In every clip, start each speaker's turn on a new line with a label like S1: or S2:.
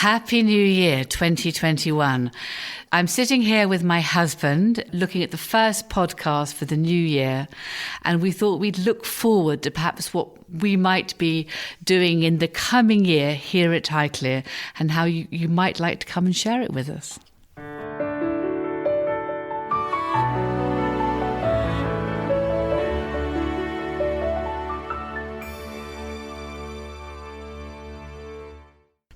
S1: Happy New Year 2021. I'm sitting here with my husband looking at the first podcast for the new year, and we thought we'd look forward to perhaps what we might be doing in the coming year here at Highclere and how you might like to come and share it with us.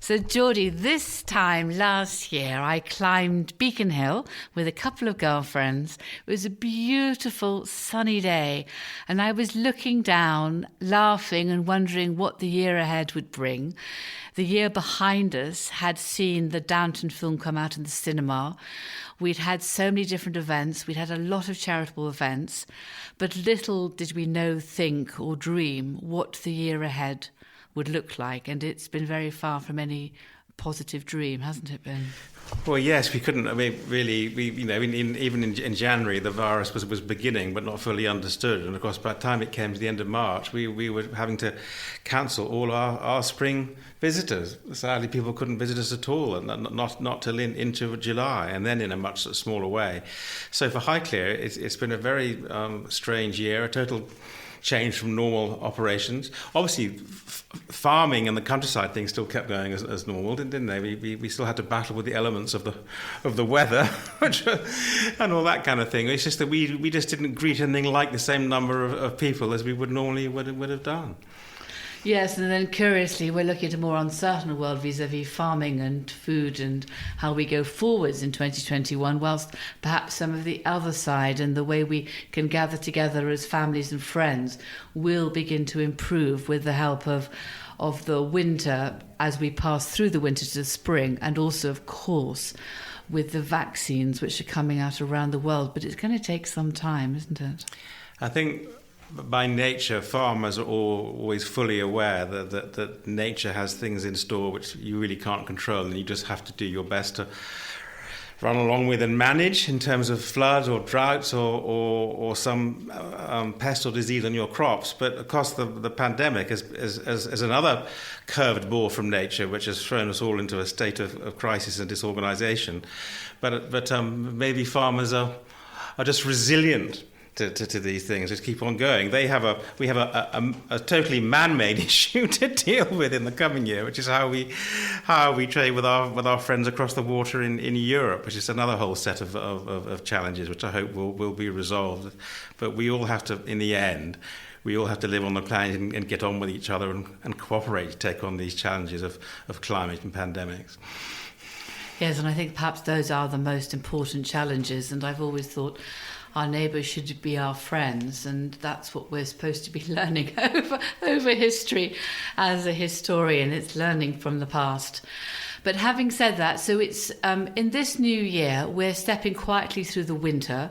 S1: So, Geordie, this time last year, I climbed Beacon Hill with a couple of girlfriends. It was a beautiful sunny day, and I was looking down, laughing and wondering what the year ahead would bring. The year behind us had seen the Downton film come out in the cinema. We'd had so many different events. We'd had a lot of charitable events, but little did we know, think or dream what the year ahead would look like, and it's been very far from any positive dream, hasn't it been?
S2: Well, yes, we couldn't. I mean, really, even in January, the virus was beginning, but not fully understood. And of course, by the time it came to the end of March, we were having to cancel all our spring visitors. Sadly, people couldn't visit us at all, and not till into July, and then in a much smaller way. So for Highclere, it's been a very strange year, a total change from normal operations. Obviously, farming and the countryside things still kept going as normal, didn't they? We still had to battle with the elements of the weather and all that kind of thing. It's just that we just didn't greet anything like the same number of people as we would normally would have done.
S1: Yes, and then curiously, we're looking at a more uncertain world vis-à-vis farming and food and how we go forwards in 2021, whilst perhaps some of the other side and the way we can gather together as families and friends will begin to improve with the help of the winter as we pass through the winter to the spring, and also, of course, with the vaccines which are coming out around the world. But it's going to take some time, isn't it?
S2: I think by nature, farmers are always fully aware that nature has things in store which you really can't control, and you just have to do your best to run along with and manage in terms of floods or droughts or some pest or disease on your crops. But of course, the pandemic is another curved ball from nature, which has thrown us all into a state of crisis and disorganization. But maybe farmers are just resilient to these things, just keep on going. We have a totally man-made issue to deal with in the coming year, which is how we trade with our friends across the water in Europe, which is another whole set of challenges, which I hope will be resolved. But we all have to, in the end, we all have to live on the planet and get on with each other and cooperate to take on these challenges of climate and pandemics.
S1: Yes, and I think perhaps those are the most important challenges, and I've always thought our neighbours should be our friends, and that's what we're supposed to be learning over history as a historian. It's learning from the past. But having said that, so it's in this new year, we're stepping quietly through the winter,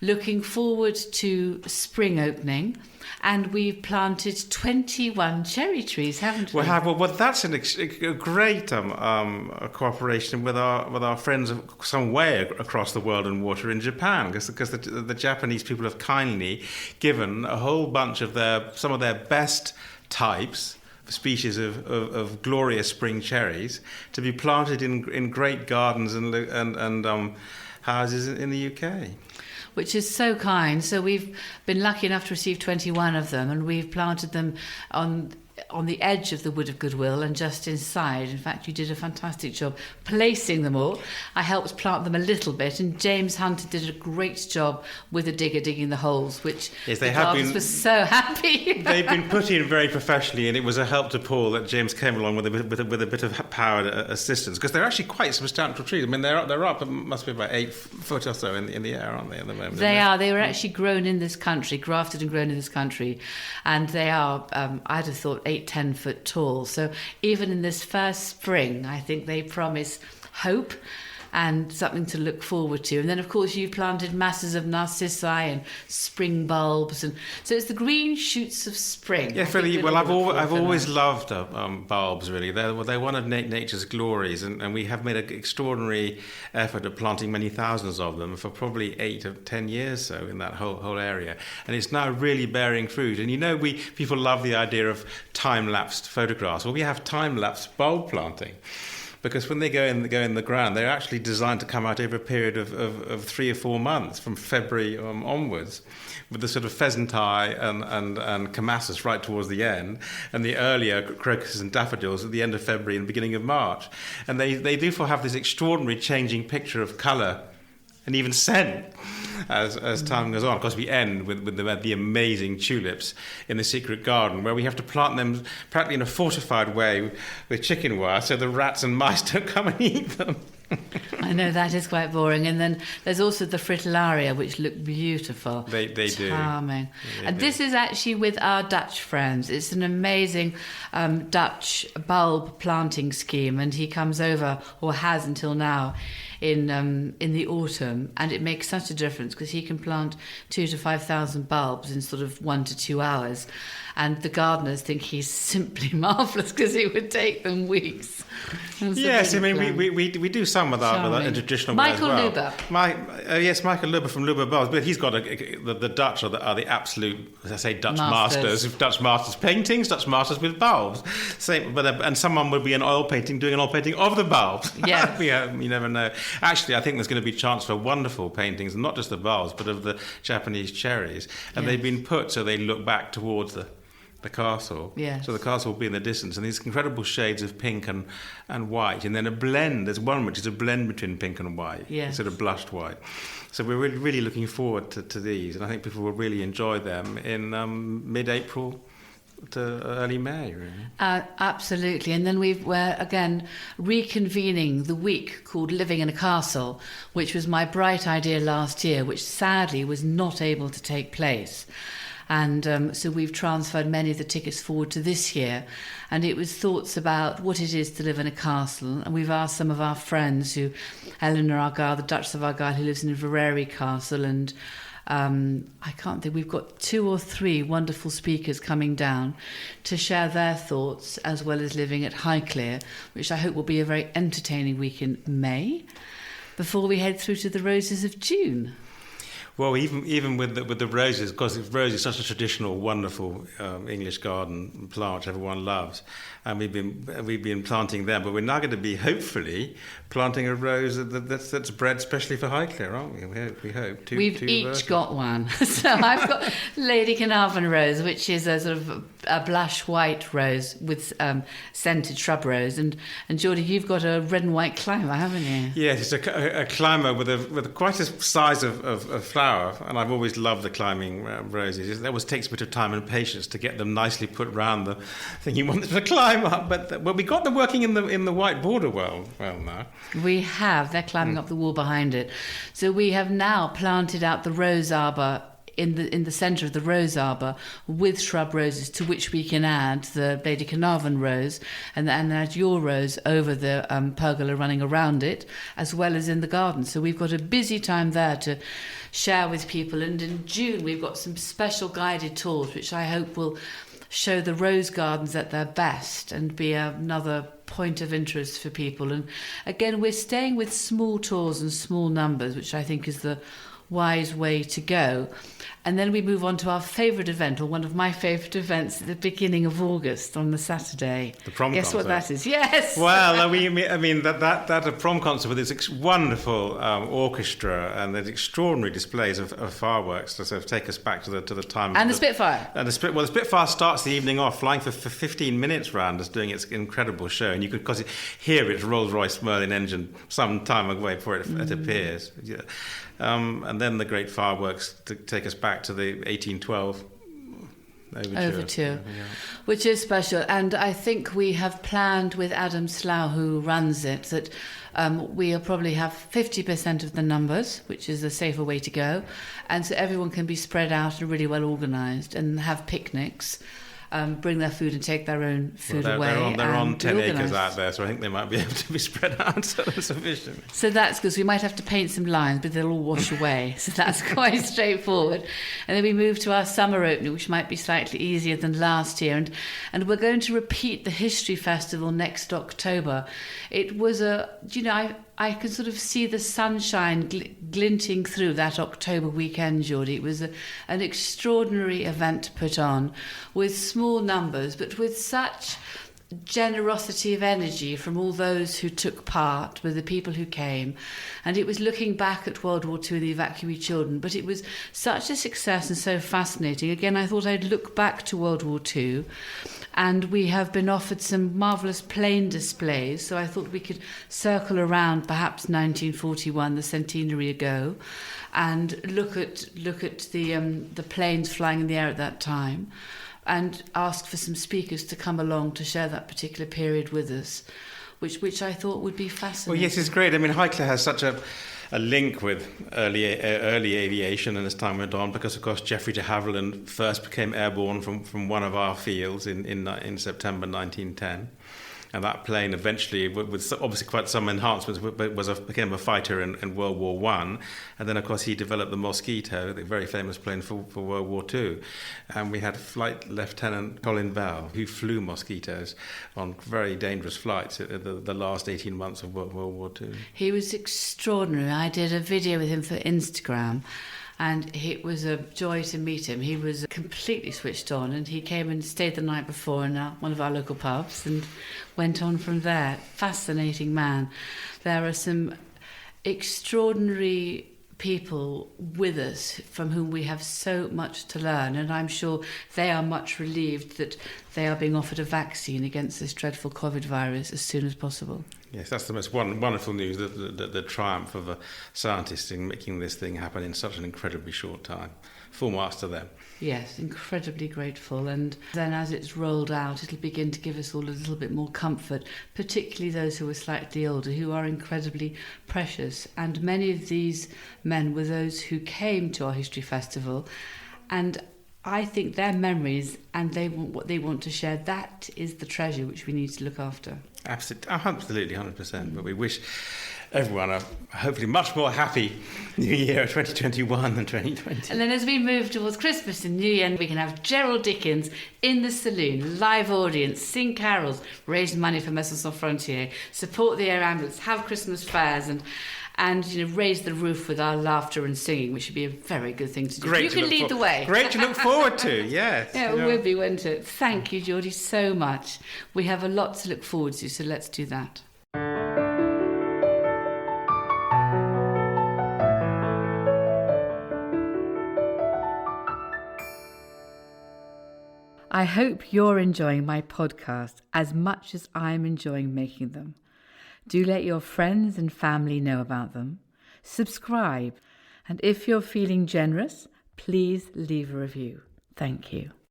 S1: looking forward to spring opening, and we've planted 21 cherry trees, haven't we?
S2: Well, that's a great cooperation with our friends some way across the world and water in Japan, because the Japanese people have kindly given a whole bunch of some of their best types, species of glorious spring cherries, to be planted in great gardens and houses in the UK.
S1: Which is so kind. So we've been lucky enough to receive 21 of them, and we've planted them on the edge of the Wood of Goodwill and just inside. In fact, you did a fantastic job placing them all. I helped plant them a little bit, and James Hunter did a great job with a digger digging the holes, which
S2: yes,
S1: the gardeners were so happy.
S2: They've been put in very professionally, and it was a help to Paul that James came along with a bit of powered assistance, because they're actually quite substantial trees. I mean, they're up, must be about 8 foot or so in the air, aren't they, at the moment?
S1: They are. They were actually grown in this country, grafted and grown in this country, and they are, I'd have thought, 8-10 foot tall. So even in this first spring, I think they promise hope and something to look forward to. And then, of course, you planted masses of narcissi and spring bulbs, and so it's the green shoots of spring.
S2: Yeah, really. Well, I've always loved bulbs. Really, they're one of nature's glories, and we have made an extraordinary effort of planting many thousands of them for probably 8 or 10 years so in that whole area, and it's now really bearing fruit. And people love the idea of time-lapsed photographs. Well, we have time-lapse bulb planting. because when they go in the ground, they're actually designed to come out over a period of 3 or 4 months, from February onwards, with the sort of pheasant eye and camassus right towards the end, and the earlier crocuses and daffodils at the end of February and the beginning of March. And they therefore have this extraordinary changing picture of colour and even scent as time goes on. Of course, we end with the amazing tulips in the secret garden, where we have to plant them practically in a fortified way with chicken wire so the rats and mice don't come and eat them.
S1: I know, that is quite boring. And then there's also the fritillaria, which look beautiful.
S2: They do.
S1: Charming. And this is actually with our Dutch friends. It's an amazing Dutch bulb planting scheme, and he comes over, or has until now, in the autumn, and it makes such a difference because he can plant 2,000 to 5,000 bulbs in sort of 1 to 2 hours, and the gardeners think he's simply marvellous because it would take them weeks.
S2: Yes, I mean we do some with our in traditional way as well.
S1: Luber.
S2: Yes, Michael Luber from Luber Bulbs, but he's got the Dutch are the absolute, as I say, Dutch masters of Dutch masters paintings, Dutch masters with bulbs. Same, and someone would be an oil painting doing an oil painting of the bulbs.
S1: Yeah,
S2: you never know. Actually, I think there's going to be a chance for wonderful paintings, not just the bulbs, but of the Japanese cherries, and they've been put so they look back towards the castle.
S1: Yes.
S2: So the castle will be in the distance, and these incredible shades of pink and white, and then a blend. There's one which is a blend between pink and white, sort of blushed white. So we're really looking forward to these, and I think people will really enjoy them in mid-April to early May, really.
S1: Absolutely. And then we're again reconvening the week called Living in a Castle, which was my bright idea last year, which sadly was not able to take place. And so we've transferred many of the tickets forward to this year. And it was thoughts about what it is to live in a castle. And we've asked some of our friends, Eleanor Argyle, the Duchess of Argyle, who lives in Inverary Castle, and I can't think, we've got 2 or 3 wonderful speakers coming down to share their thoughts, as well as living at Highclere, which I hope will be a very entertaining week in May, before we head through to the roses of June.
S2: Well, even with the roses, because rose is such a traditional, wonderful English garden plant which everyone loves, and we've been planting them. But we're now going to be hopefully planting a rose that's bred specially for Highclere, aren't we? We hope.
S1: We've each got one. So I've got Lady Carnarvon rose, which is a sort of a blush white rose with scented shrub rose, and Geordie, you've got a red and white climber, haven't you?
S2: Yes, it's a climber with quite a size of flower. And I've always loved the climbing roses. It always takes a bit of time and patience to get them nicely put round the thing you want them to climb up. But we got them working in the white border well now.
S1: We have. They're climbing up the wall behind it. So we have now planted out the rose arbour in the centre of the rose arbour with shrub roses, to which we can add the Lady Carnarvon rose and add your rose over the pergola running around it, as well as in the garden. So we've got a busy time there to share with people. And in June we've got some special guided tours which I hope will show the rose gardens at their best and be another point of interest for people. And again, we're staying with small tours and small numbers, which I think is the wise way to go. And then we move on to our favourite event, or one of my favourite events, at the beginning of August on the Saturday.
S2: The prom
S1: Guess
S2: concert.
S1: what that is? Yes.
S2: Well, I mean that a prom concert with its wonderful orchestra and the extraordinary displays of fireworks to sort of take us back to the time.
S1: And the Spitfire.
S2: And the Spitfire starts the evening off flying for 15 minutes round, us doing its incredible show, and you could hear its Rolls-Royce Merlin engine some time away before it appears. Yeah. And then the great fireworks to take us back to the 1812 overture.
S1: Which is special. And I think we have planned with Adam Slough, who runs it, that we'll probably have 50% of the numbers, which is a safer way to go. And so everyone can be spread out and really well organised and have picnics. Bring their food and take their own food away.
S2: They're on 10 acres out there, so I think they might be able to be spread out sufficiently.
S1: So that's because we might have to paint some lines, but they'll all wash away. So that's quite straightforward. And then we move to our summer opening, which might be slightly easier than last year. And we're going to repeat the History Festival next October. It was I could sort of see the sunshine glinting through that October weekend, Geordie. It was an extraordinary event to put on with small numbers, but with such generosity of energy from all those who took part, with the people who came. And it was looking back at World War II and the evacuee children, but it was such a success and so fascinating. Again, I thought I'd look back to World War II, and we have been offered some marvellous plane displays, so I thought we could circle around perhaps 1941, the centenary ago, and look at the planes flying in the air at that time, and ask for some speakers to come along to share that particular period with us, which I thought would be fascinating.
S2: Well, yes, it's great. I mean, Highclere has such a link with early aviation, and as time went on, because of course Geoffrey de Havilland first became airborne from one of our fields in September 1910. And that plane eventually, with obviously quite some enhancements, became a fighter in World War I. And then, of course, he developed the Mosquito, the very famous plane for World War II. And we had Flight Lieutenant Colin Bell, who flew Mosquitoes on very dangerous flights at the last 18 months of World War II.
S1: He was extraordinary. I did a video with him for Instagram, and it was a joy to meet him. He was completely switched on, and he came and stayed the night before in one of our local pubs and went on from there. Fascinating man. There are some extraordinary people with us from whom we have so much to learn, and I'm sure they are much relieved that they are being offered a vaccine against this dreadful COVID virus as soon as possible.
S2: Yes, that's the most wonderful news, the triumph of a scientist in making this thing happen in such an incredibly short time. Full marks to them.
S1: Yes, incredibly grateful. And then as it's rolled out, it'll begin to give us all a little bit more comfort, particularly those who are slightly older, who are incredibly precious. And many of these men were those who came to our History Festival, and I think their memories and what they want to share, that is the treasure which we need to look after.
S2: Absolutely, 100%. But we wish everyone a hopefully much more happy New Year 2021 than 2020.
S1: And then as we move towards Christmas and New Year, we can have Gerald Dickens in the saloon, live audience, sing carols, raise money for Maisons Sans Frontières, support the air ambulance, have Christmas fairs, and raise the roof with our laughter and singing, which would be a very good thing to do.
S2: Great
S1: you can lead the way.
S2: Great to look forward to, yes.
S1: Yeah, it would be, wouldn't it? Thank you, Geordie, so much. We have a lot to look forward to, so let's do that. I hope you're enjoying my podcast as much as I'm enjoying making them. Do let your friends and family know about them. Subscribe. And if you're feeling generous, please leave a review. Thank you.